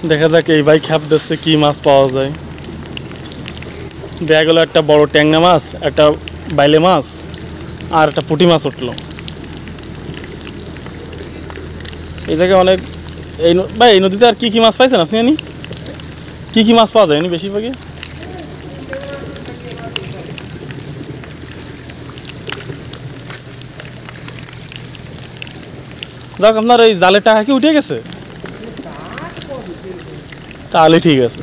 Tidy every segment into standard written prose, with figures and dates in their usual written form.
দেখা যাক এই ভাই খ্যাপ দিচ্ছে কি মাছ পাওয়া যায়। দেখা গেল একটা বড় ট্যাংরা মাছ, একটা বাইলে মাছ আর একটা পুঁটি মাছ উঠলো। এই জায়গায় অনেক ভাই এই নদীতে আর কি মাছ পাইছেন আপনি? কি মাছ পাওয়া যায় বেশিরভাগই? যাক, আপনার এই জালের টাকা কি উঠে গেছে? তাহলে ঠিক আছে।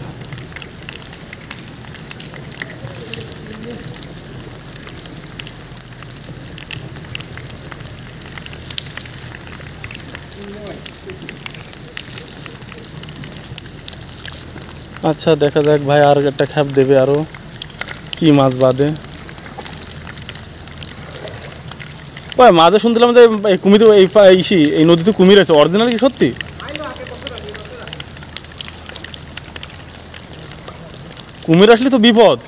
আচ্ছা, দেখা যাক ভাই আর একটা খ্যাপ দেবে আরো কি মাছ বাদে। ভাই মাঝে শুনছিলাম যে কুমির এই নদীতে কুমির আছে, অরিজিনাল কি সত্যি? কুমির আসলে তো বিপদ।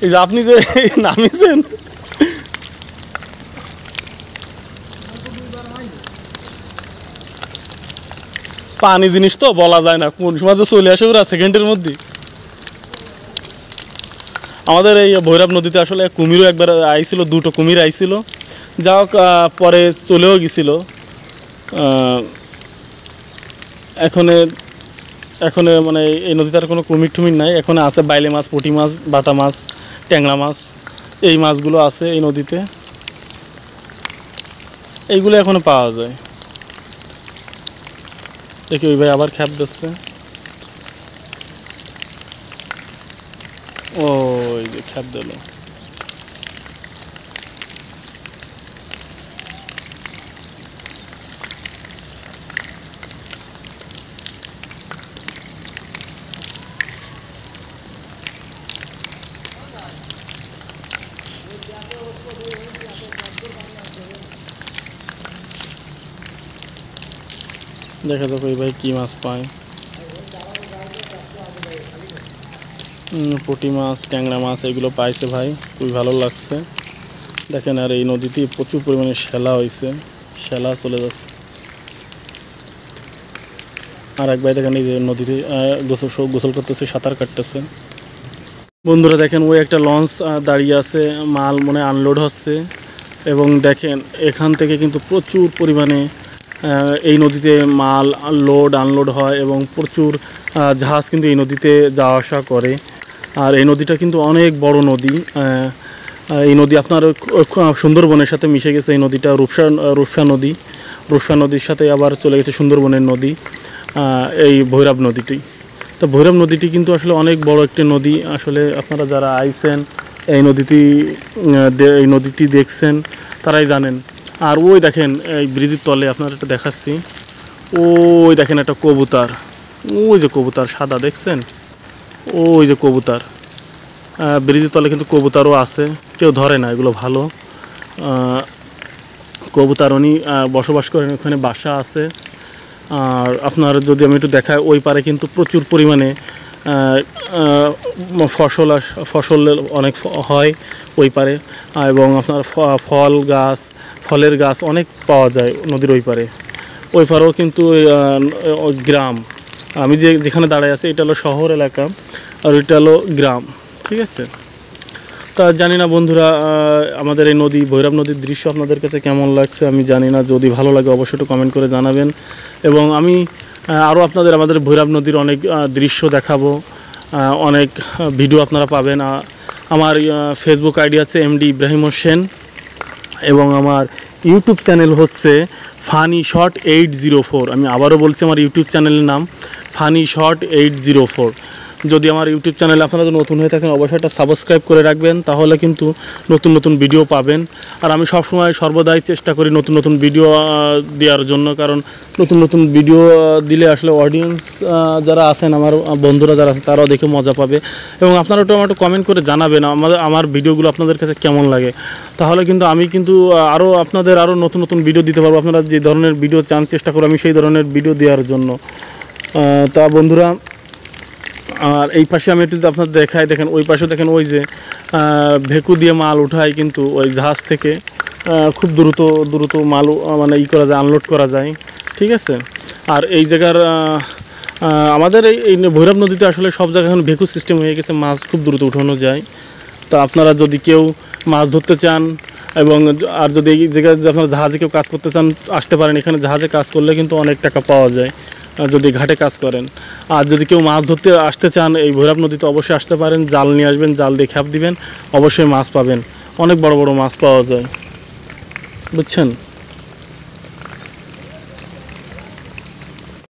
এই যে আপনি যে নামিয়েছেন, পানি জিনিস তো বলা যায় না কোন সময় যে চলে আসে ওরা সেকেন্ডের মধ্যে। আমাদের এই ভৈরব নদীতে আসলে কুমিরও একবার আইছিল, দুটো কুমির আইছিল, যা হোক পরে চলেও গেছিল। এখন মানে এই নদীতে আর কোনো কুমির টুমির নাই। এখন আছে বাইলে মাছ, পুঁটি মাছ, বাটা মাছ, ট্যাংরা মাছ, এই মাছগুলো আছে এই নদীতে। এইগুলো এখনো পাওয়া যায়। দেখি ওই ভাই আবার খ্যাপ দিচ্ছে। ওই যে খ্যাপ দিল। দেখা যাক ওই ভাই কি মাছ পায়। পুঁটি মাছ, ট্যাংরা মাছ এগুলো পাইছে ভাই, খুবই ভালো লাগছে। দেখেন আর এই নদীতে প্রচুর পরিমাণে শ্যালা হয়েছে, শ্যালা চলে যাচ্ছে। আর এক ভাই দেখেন এই যে নদীতে গোসল করতেছে, সাঁতার কাটতেছে। বন্ধুরা দেখেন ওই একটা লঞ্চ দাঁড়িয়ে আছে, মাল মনে আনলোড হচ্ছে। এবং দেখেন এখান থেকে কিন্তু প্রচুর পরিমাণে এই নদীতে মাল লোড আনলোড হয় এবং প্রচুর জাহাজ কিন্তু এই নদীতে যাওয়া আসা করে। আর এই নদীটা কিন্তু অনেক বড় নদী। এই নদী আপনার সুন্দরবনের সাথে মিশে গেছে। এই নদীটা রূপসা নদীর সাথে আবার চলে গেছে সুন্দরবনের নদী, এই ভৈরব নদীটি। তো ভৈরব নদীটি কিন্তু আসলে অনেক বড় একটি নদী। আসলে আপনারা যারা আইছেন এই নদীটি দেখছেন তারাই জানেন। আর ওই দেখেন এই ব্রিজের তলে আপনারা একটা দেখাচ্ছি, ওই দেখেন একটা কবুতর, ওই যে কবুতর সাদা দেখছেন, ওই যে কবুতর। ব্রিজের তলে কিন্তু কবুতরও আছে, কেউ ধরে না, এগুলো ভালো কবুতর। উনি বসবাস করেন, ওখানে বাসা আছে। আর আপনার যদি আমি একটু দেখাই, ওই পারে কিন্তু প্রচুর পরিমাণে ফসল অনেক হয় ওই পারে। এবং আপনার ফলের গাছ অনেক পাওয়া যায় নদীর ওই পারে। ওই পারেও কিন্তু গ্রাম। আমি যেখানে দাঁড়ায় আছি এটা হলো শহর এলাকা, আর এটা হলো গ্রাম, ঠিক আছে? তা জানি না বন্ধুরা, আমাদের এই নদী ভৈরব নদীর দৃশ্য আপনাদের কাছে কেমন লাগছে আমি জানি না। যদি ভালো লাগে অবশ্যই একটু কমেন্ট করে জানাবেন। এবং আমি আরও আমাদের ভৈরব নদীর অনেক দৃশ্য দেখাবো, অনেক ভিডিও আপনারা পাবেন। আমার ফেসবুক আইডি আছে MD ইব্রাহিম হোসেন, এবং আমার ইউটিউব চ্যানেল হচ্ছে ফানি শট 804। আমি আবারও বলছি, আমার ইউটিউব চ্যানেলের নাম ফানি শট 804। যদি আমার ইউটিউব চ্যানেলে আপনারা নতুন হয়ে থাকেন অবশ্যই একটা সাবস্ক্রাইব করে রাখবেন, তাহলে কিন্তু নতুন ভিডিও পাবেন। আর আমি সবসময় সর্বদাই চেষ্টা করি নতুন ভিডিও দেওয়ার জন্য, কারণ নতুন ভিডিও দিলে আসলে অডিয়েন্স যারা আছেন, আমার বন্ধুরা যারা আছেন, তারাও দেখে মজা পাবে। এবং আপনারা একটু কমেন্ট করে জানাবেন আমার ভিডিওগুলো আপনাদের কাছে কেমন লাগে, তাহলে কিন্তু আমি আপনাদের আরও নতুন ভিডিও দিতে পারবো। আপনারা যে ধরনের ভিডিও চান চেষ্টা করবো আমি সেই ধরনের ভিডিও দেওয়ার জন্য। তা বন্ধুরা, আর এই পাশে আমি একটু আপনাদের দেখাই, দেখেন ওই পাশে দেখেন ওই যে ভেকু দিয়ে মাল উঠায় কিন্তু ওই জাহাজ থেকে, খুব দ্রুত দ্রুত মাল মানে করা যায়, আনলোড করা যায়, ঠিক আছে। আর এই জায়গার আমাদের এই ভৈরব নদীতে আসলে সব জায়গায় এখন ভেকু সিস্টেম হয়ে গেছে, মাছ খুব দ্রুত উঠানো যায়। তো আপনারা যদি কেউ মাছ ধরতে চান এবং আর যদি এই জায়গায় আপনারা জাহাজে কেউ কাজ করতে চান আসতে পারেন, এখানে জাহাজে কাজ করলে কিন্তু অনেক টাকা পাওয়া যায় যদি ঘাটে কাজ করেন। আর যদি কেউ মাছ ধরতে আসতে চান এই ভৈরব নদীতে অবশ্যই আসতে পারেন, জাল নিয়ে আসবেন, জাল দিয়ে খ্যাপ দিবেন, অবশ্যই মাছ পাবেন, অনেক বড় বড় মাছ পাওয়া যায়, বুঝছেন।